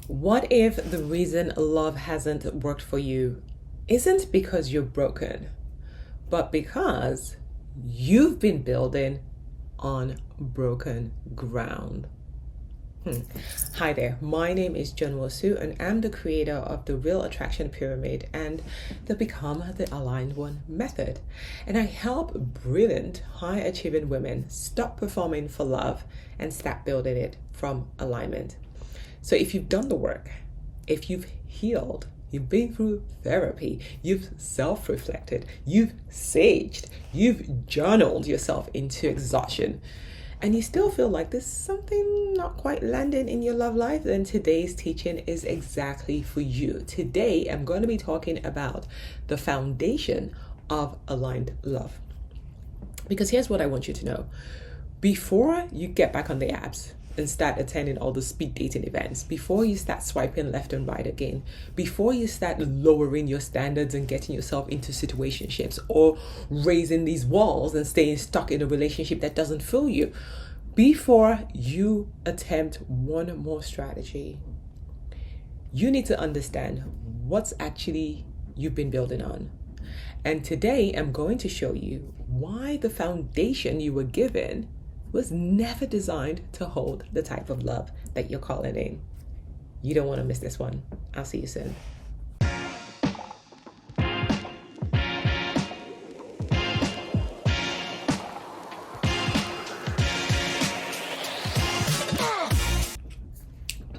What if the reason love hasn't worked for you isn't because you're broken, but because you've been building on broken ground? Hi there, my name is Joan Nwosu, and I'm the creator of the Real Attraction Pyramid and the Become the Aligned One method. And I help brilliant, high achieving women stop performing for love and start building it from alignment. So if you've done the work, if you've healed, you've been through therapy, you've self-reflected, you've saged, you've journaled yourself into exhaustion, and you still feel like there's something not quite landing in your love life, then today's teaching is exactly for you. Today, I'm going to be talking about the foundation of aligned love. Because here's what I want you to know. Before you get back on the apps and start attending all the speed dating events, before you start swiping left and right again, before you start lowering your standards and getting yourself into situationships or raising these walls and staying stuck in a relationship that doesn't fill you, before you attempt one more strategy, you need to understand what's actually you've been building on. And today I'm going to show you why the foundation you were given was never designed to hold the type of love that you're calling in. You don't want to miss this one. I'll see you soon.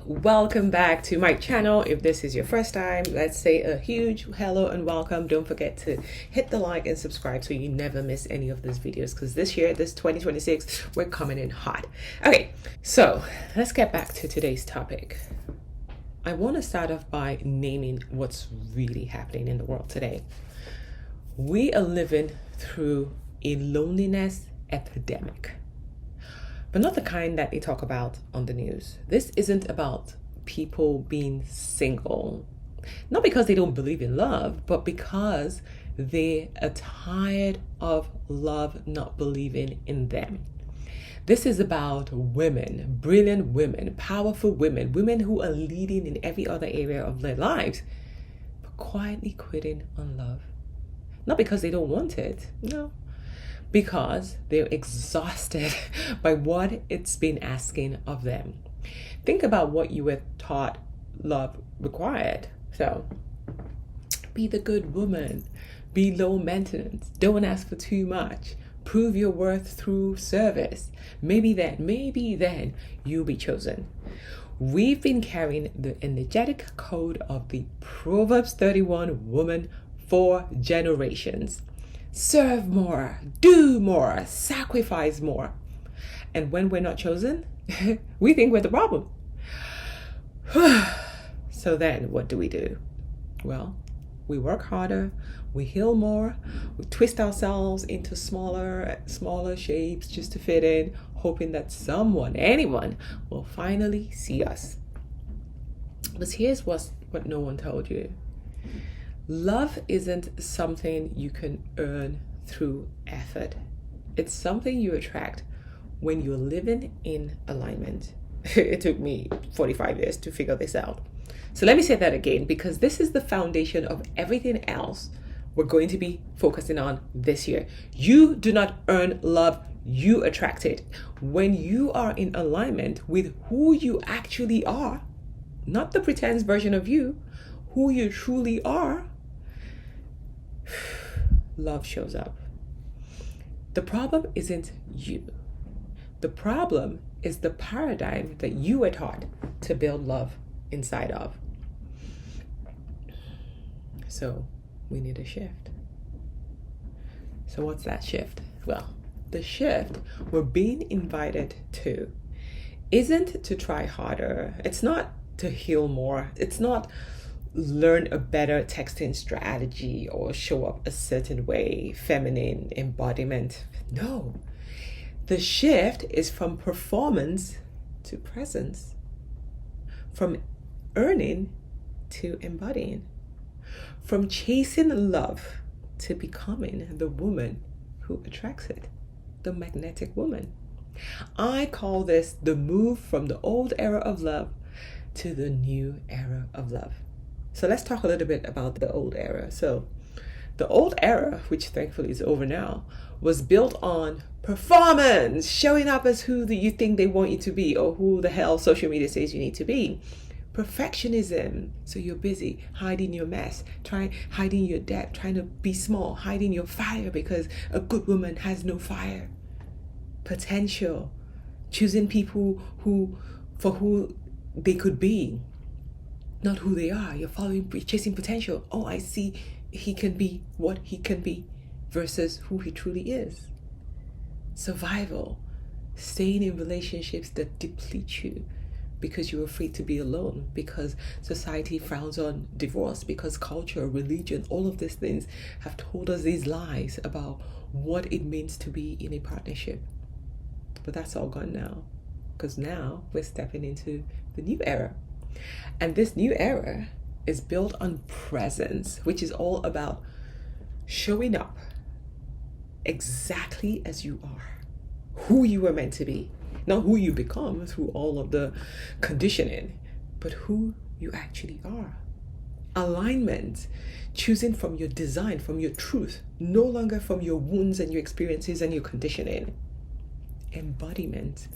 Welcome back to my channel. If this is your first time, let's say a huge hello and welcome. Don't forget to hit the like and subscribe so you never miss any of these videos, because this year, this 2026, we're coming in hot. Okay, so let's get back to today's topic. I want to start off by naming what's really happening in the world today. We are living through a loneliness epidemic. But not the kind that they talk about on the news. This isn't about people being single. Not because they don't believe in love, but because they are tired of love not believing in them. This is about women, brilliant women, powerful women, women who are leading in every other area of their lives, but quietly quitting on love. Not because they don't want it, no. Because they're exhausted by what it's been asking of them. Think about what you were taught love required. So, be the good woman, be low maintenance, don't ask for too much, prove your worth through service. Maybe then you'll be chosen. We've been carrying the energetic code of the Proverbs 31 woman for generations. Serve more, do more, sacrifice more. And when we're not chosen, we think we're the problem. So then what do? Well, we work harder, we heal more, we twist ourselves into smaller shapes just to fit in, hoping that anyone will finally see us. But here's what no one told you. Love isn't something you can earn through effort. It's something you attract when you're living in alignment. It took me 45 years to figure this out. So let me say that again, because this is the foundation of everything else we're going to be focusing on this year. You do not earn love, you attract it. When you are in alignment with who you actually are, not the pretense version of you, who you truly are, love shows up. The problem isn't you. The problem is the paradigm that you were taught to build love inside of. So we need a shift. So what's that shift? Well, the shift we're being invited to isn't to try harder. It's not to heal more. It's not learn a better texting strategy or show up a certain way, feminine embodiment. No, the shift is from performance to presence, from earning to embodying, from chasing love to becoming the woman who attracts it, the magnetic woman. I call this the move from the old era of love to the new era of love. So let's talk a little bit about the old era. So the old era, which thankfully is over now, was built on performance, showing up as who you think they want you to be, or who the hell social media says you need to be. Perfectionism. So you're busy hiding your mess, hiding your debt, trying to be small, hiding your fire because a good woman has no fire. Potential. Choosing people for who they could be, not who they are. You're chasing potential. Oh, I see he can be what he can be versus who he truly is. Survival. Staying in relationships that deplete you because you're afraid to be alone, because society frowns on divorce, because culture, religion, all of these things have told us these lies about what it means to be in a partnership. But that's all gone now, because now we're stepping into the new era. And this new era is built on presence, which is all about showing up exactly as you are, who you were meant to be, not who you become through all of the conditioning, but who you actually are. Alignment, choosing from your design, from your truth, no longer from your wounds and your experiences and your conditioning. Embodiment,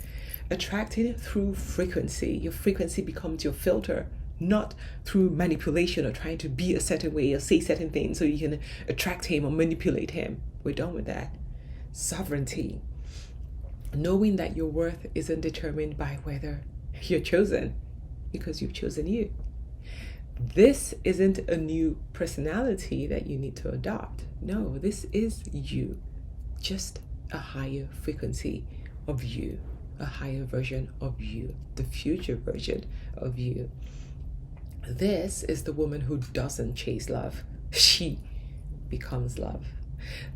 attracting through frequency. Your frequency becomes your filter, not through manipulation or trying to be a certain way or say certain things so you can attract him or manipulate him. We're done with that. Sovereignty, knowing that your worth isn't determined by whether you're chosen, because you've chosen you. This isn't a new personality that you need to adopt. No, this is you, just a higher frequency of you, a higher version of you, the future version of you. This is the woman who doesn't chase love. She becomes love.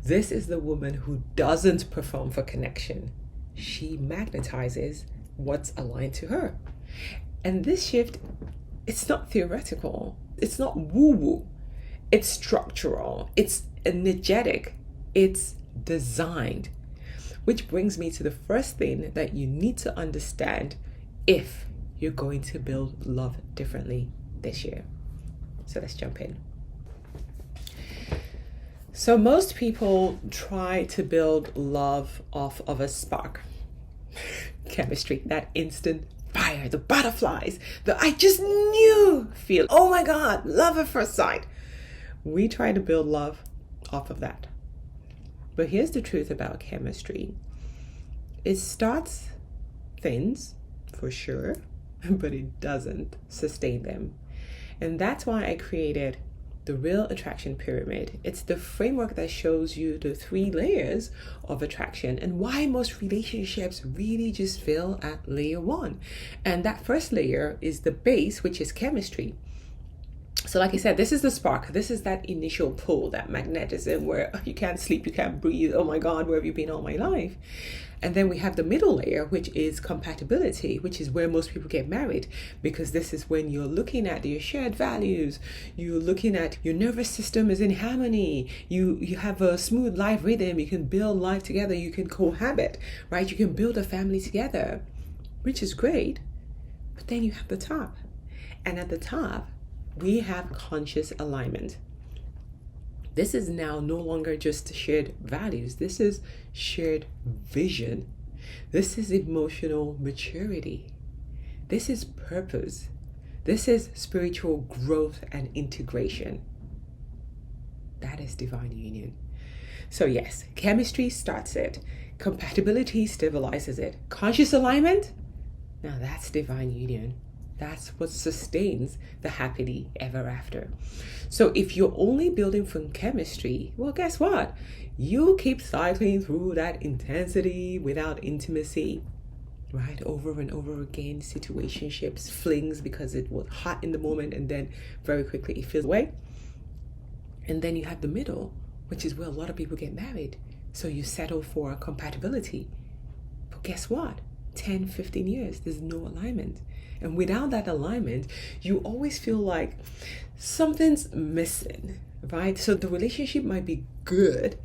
This is the woman who doesn't perform for connection. She magnetizes what's aligned to her. And this shift, it's not theoretical. It's not woo-woo. It's structural. It's energetic. It's designed. Which brings me to the first thing that you need to understand if you're going to build love differently this year. So let's jump in. So most people try to build love off of a spark. Chemistry, that instant fire, the butterflies, the I just knew feel. Oh my God, love at first sight. We try to build love off of that. But here's the truth about chemistry. It starts things, for sure, but it doesn't sustain them. And that's why I created the Real Attraction Pyramid. It's the framework that shows you the 3 layers of attraction and why most relationships really just fail at layer 1. And that first layer is the base, which is chemistry. So like I said, this is the spark. This is that initial pull, that magnetism where you can't sleep, you can't breathe. Oh my God, where have you been all my life? And then we have the middle layer, which is compatibility, which is where most people get married, because this is when you're looking at your shared values, you're looking at your nervous system is in harmony, you have a smooth life rhythm, you can build life together, you can cohabit, right? You can build a family together, which is great. But then you have the top. And at the top, we have conscious alignment. This is now no longer just shared values. This is shared vision. This is emotional maturity. This is purpose. This is spiritual growth and integration. That is divine union. So yes, chemistry starts it. Compatibility stabilizes it. Conscious alignment, now that's divine union. That's what sustains the happily ever after. So if you're only building from chemistry, well, guess what? You keep cycling through that intensity without intimacy, right? Over and over again, situationships, flings, because it was hot in the moment and then very quickly it feels away. And then you have the middle, which is where a lot of people get married. So you settle for compatibility. But guess what? 10, 15 years, there's no alignment. And without that alignment, you always feel like something's missing, right? So the relationship might be good,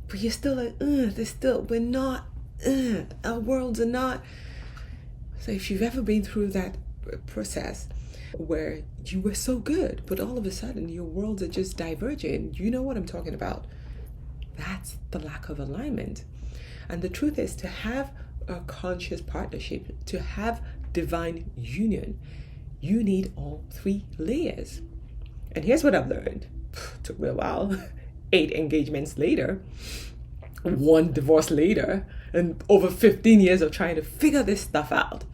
but you're still like, we're not, our worlds are not. So if you've ever been through that process, where you were so good, but all of a sudden your worlds are just diverging. You know what I'm talking about. That's the lack of alignment. And the truth is, to have a conscious partnership, to have divine union, you need all three layers. And here's what I've learned. Took me a while. 8 engagements later, 1 divorce later, and over 15 years of trying to figure this stuff out.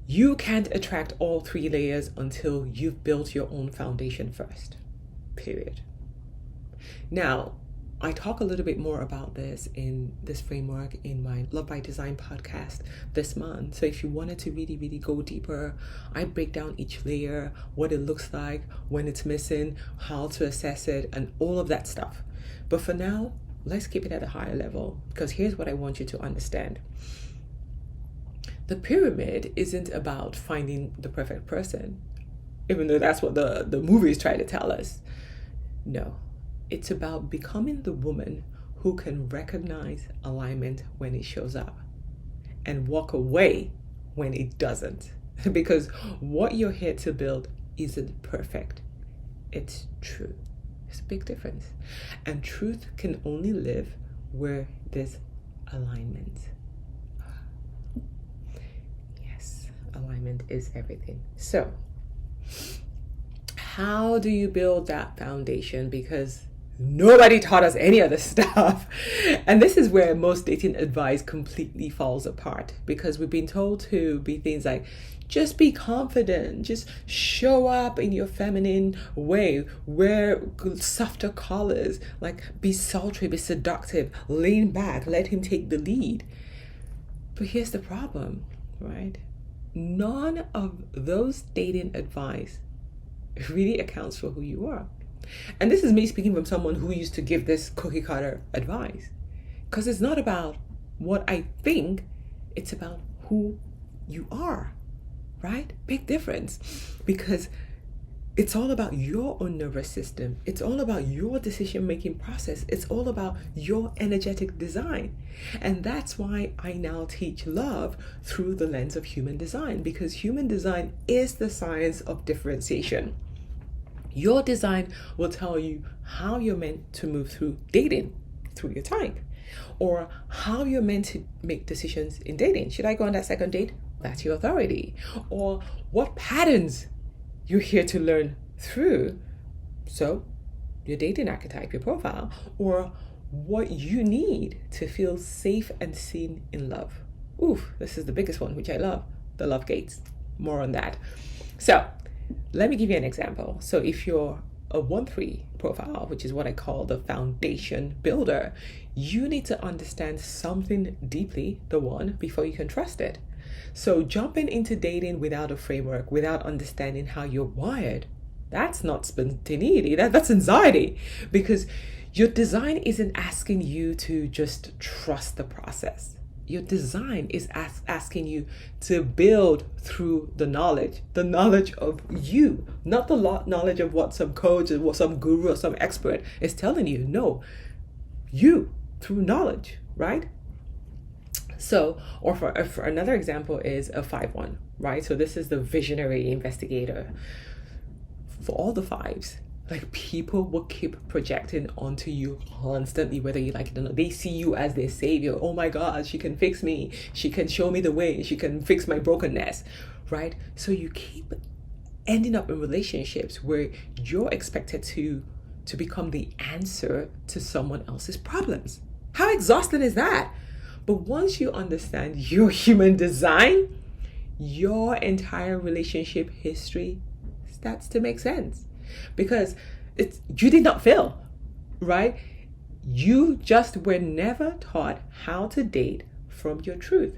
You can't attract all 3 layers until you've built your own foundation first. Period. Now, I talk a little bit more about this in this framework in my Love by Design podcast this month. So if you wanted to really, really go deeper, I break down each layer, what it looks like, when it's missing, how to assess it, and all of that stuff. But for now, let's keep it at a higher level, because here's what I want you to understand. The pyramid isn't about finding the perfect person, even though that's what the movies try to tell us. No. It's about becoming the woman who can recognize alignment when it shows up and walk away when it doesn't. Because what you're here to build isn't perfect. It's true. It's a big difference. And truth can only live where there's alignment. Yes, alignment is everything. So, how do you build that foundation? Because nobody taught us any of this stuff. And this is where most dating advice completely falls apart, because we've been told to be things like, just be confident, just show up in your feminine way, wear softer colors, like be sultry, be seductive, lean back, let him take the lead. But here's the problem, right? None of those dating advice really accounts for who you are. And this is me speaking from someone who used to give this cookie cutter advice. Because it's not about what I think, it's about who you are, right? Big difference. Because it's all about your own nervous system. It's all about your decision-making process. It's all about your energetic design. And that's why I now teach love through the lens of human design, because human design is the science of differentiation. Your design will tell you how you're meant to move through dating, through your type, or how you're meant to make decisions in dating. Should I go on that second date? That's your authority. Or what patterns you're here to learn through. So your dating archetype, your profile, or what you need to feel safe and seen in love. Oof, this is the biggest one, which I love, the love gates. More on that. So let me give you an example. So if you're a 1-3 profile, which is what I call the foundation builder, you need to understand something deeply, the one, before you can trust it. So jumping into dating without a framework, without understanding how you're wired, that's not spontaneity, that's anxiety. Because your design isn't asking you to just trust the process. Your design is asking you to build through the knowledge of you, not the knowledge of what some coach or what some guru or some expert is telling you. No, you through knowledge, right? So, or for another example is a 5-1, right? So this is the visionary investigator. For all the 5s, like, people will keep projecting onto you constantly, whether you like it or not. They see you as their savior. Oh my God, she can fix me. She can show me the way. She can fix my brokenness, right? So you keep ending up in relationships where you're expected to become the answer to someone else's problems. How exhausting is that? But once you understand your human design, your entire relationship history starts to make sense. Because you did not fail, right? You just were never taught how to date from your truth.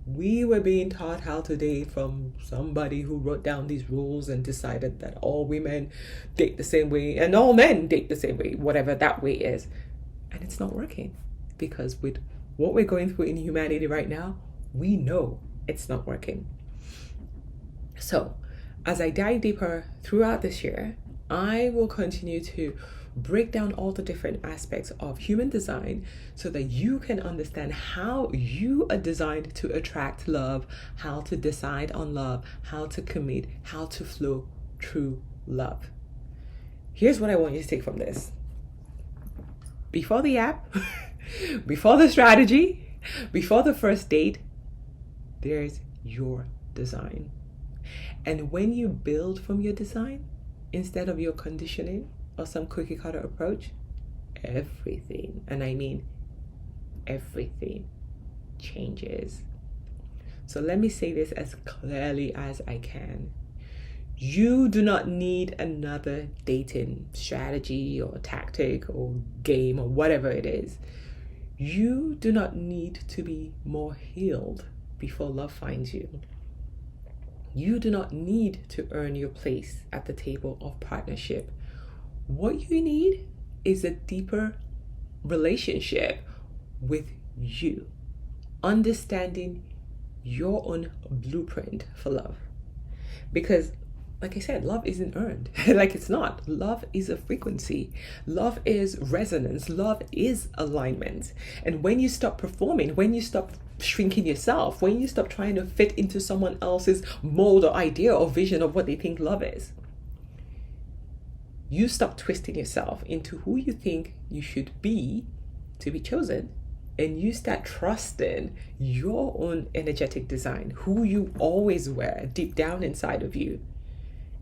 We were being taught how to date from somebody who wrote down these rules and decided that all women date the same way and all men date the same way, whatever that way is. And it's not working, because with what we're going through in humanity right now, we know it's not working. So as I dive deeper throughout this year, I will continue to break down all the different aspects of human design so that you can understand how you are designed to attract love, how to decide on love, how to commit, how to flow through love. Here's what I want you to take from this. Before the app, before the strategy, before the first date, there's your design. And when you build from your design, instead of your conditioning or some cookie cutter approach, everything, and I mean everything, changes. So let me say this as clearly as I can. You do not need another dating strategy or tactic or game or whatever it is. You do not need to be more healed before love finds you. You do not need to earn your place at the table of partnership. What you need is a deeper relationship with you, understanding your own blueprint for love. Because, like I said, love isn't earned. Like, it's not. Love is a frequency. Love is resonance. Love is alignment. And when you stop performing, when you stop shrinking yourself, when you stop trying to fit into someone else's mold or idea or vision of what they think love is, you stop twisting yourself into who you think you should be to be chosen. And you start trusting your own energetic design, who you always were deep down inside of you.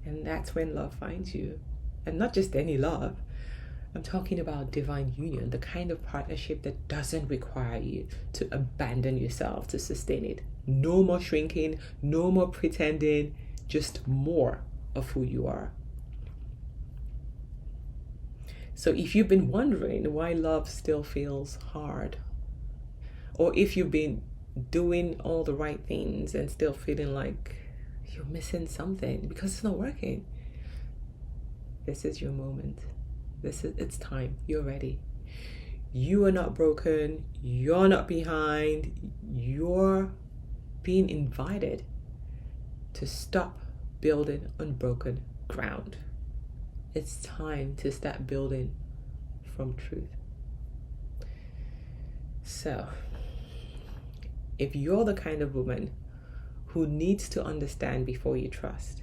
And that's when love finds you. And not just any love. I'm talking about divine union, the kind of partnership that doesn't require you to abandon yourself to sustain it. No more shrinking, no more pretending, just more of who you are. So if you've been wondering why love still feels hard, or if you've been doing all the right things and still feeling like you're missing something because it's not working, this is your moment. It's time. You're ready. You are not broken. You're not behind. You're being invited to stop building on broken ground. It's time to start building from truth. So, if you're the kind of woman who needs to understand before you trust,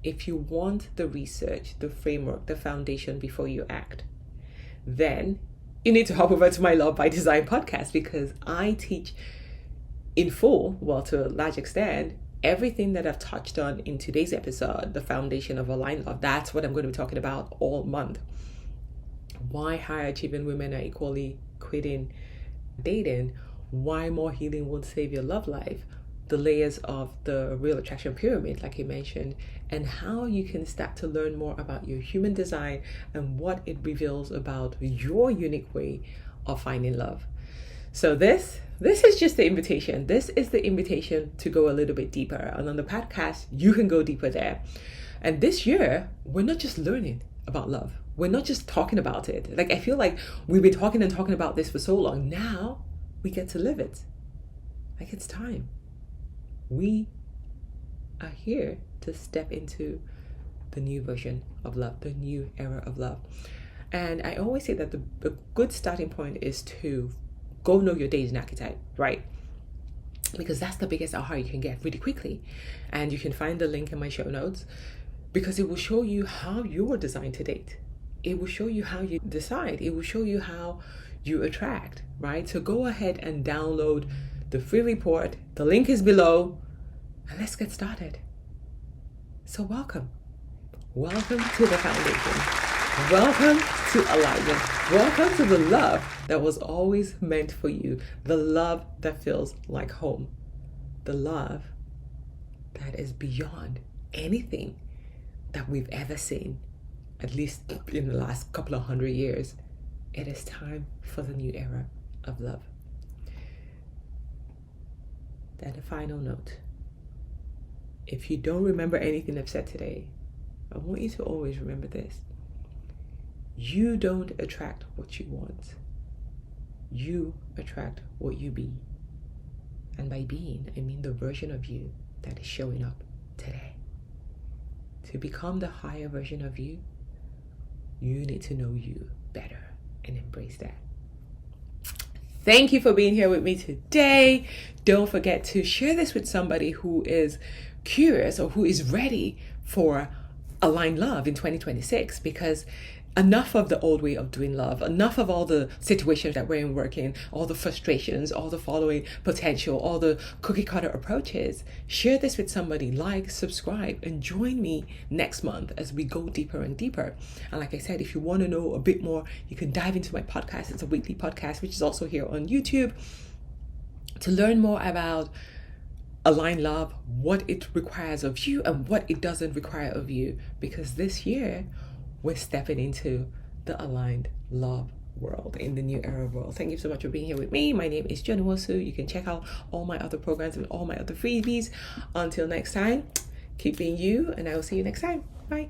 if you want the research, the framework, the foundation before you act, then you need to hop over to my Love by Design podcast, because I teach in full, well, to a large extent, everything that I've touched on in today's episode, the foundation of aligned love. That's what I'm going to be talking about all month. Why high achieving women are equally quitting dating, why more healing won't save your love life, the layers of the real attraction pyramid, like I mentioned, and how you can start to learn more about your human design and what it reveals about your unique way of finding love. So this is just the invitation. This is the invitation to go a little bit deeper. And on the podcast, you can go deeper there. And this year, we're not just learning about love. We're not just talking about it. Like, I feel like we've been talking about this for so long. Now we get to live it. Like, it's time. We are here to step into the new version of love, the new era of love. And I always say that the good starting point is to go know your dating archetype, right? Because that's the biggest aha you can get really quickly. And you can find the link in my show notes, because it will show you how you're designed to date. It will show you how you decide. It will show you how you attract, right? So go ahead and download the free report. The link is below, and let's get started. So welcome to the foundation. Welcome to alignment. Welcome to the love that was always meant for you. The love that feels like home. The love that is beyond anything that we've ever seen, at least in the last couple of 100 years. It is time for the new era of love. Then a final note. If you don't remember anything I've said today, I want you to always remember this. You don't attract what you want. You attract what you be. And by being, I mean the version of you that is showing up today. To become the higher version of you, You need to know you better and embrace that. Thank you for being here with me today. Don't forget to share this with somebody who is curious or who is ready for aligned love in 2026, because enough of the old way of doing love, enough of all the situations that we're in working, all the frustrations, all the following potential, all the cookie cutter approaches. Share this with somebody, like, subscribe, and join me next month as we go deeper and deeper. And like I said, if you want to know a bit more, you can dive into my podcast. It's a weekly podcast, which is also here on YouTube, to learn more about aligned love, what it requires of you and what it doesn't require of you, because this year we're stepping into the aligned love world, in the new era world. Thank you so much for being here with me. My name is Joan Nwosu. You can check out all my other programs and all my other freebies. Until next time, keep being you, and I will see you next time. Bye.